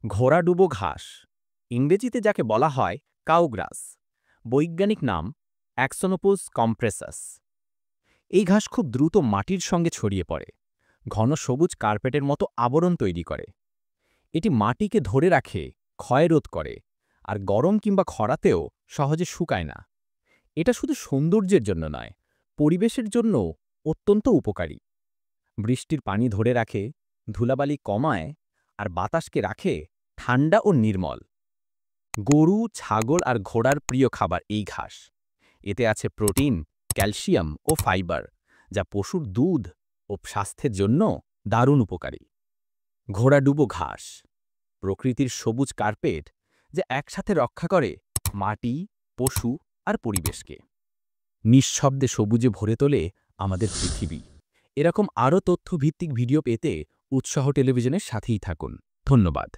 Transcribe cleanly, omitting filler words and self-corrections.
ঘোড়াডুবো ঘাস, ইংরেজিতে যাকে বলা হয় কাউগ্রাস, বৈজ্ঞানিক নাম অ্যাক্সোনোপোস কম্প্রেসাস। এই ঘাস খুব দ্রুত মাটির সঙ্গে ছড়িয়ে পড়ে, ঘন সবুজ কার্পেটের মতো আবরণ তৈরি করে। এটি মাটিকে ধরে রাখে, ক্ষয়রোধ করে, আর গরম কিংবা খরাতেও সহজে শুকায় না। এটা শুধু সৌন্দর্যের জন্য নয়, পরিবেশের জন্যও অত্যন্ত উপকারী। বৃষ্টির পানি ধরে রাখে, ধুলাবালি কমায়, আর বাতাসকে রাখে ঠান্ডা ও নির্মল। গরু, ছাগল আর ঘোড়ার প্রিয় খাবার এই ঘাস। এতে আছে প্রোটিন, ক্যালসিয়াম ও ফাইবার, যা পশুর দুধ ও স্বাস্থ্যের জন্য দারুণ উপকারী। ঘোড়াডুবো ঘাস, প্রকৃতির সবুজ কার্পেট, যা একসাথে রক্ষা করে মাটি, পশু আর পরিবেশকে। নিঃশব্দে সবুজে ভরে তোলে আমাদের পৃথিবী। এরকম আরও তথ্যভিত্তিক ভিডিও পেতে উৎসাহ টেলিভিশনের সাথেই থাকুন। ধন্যবাদ।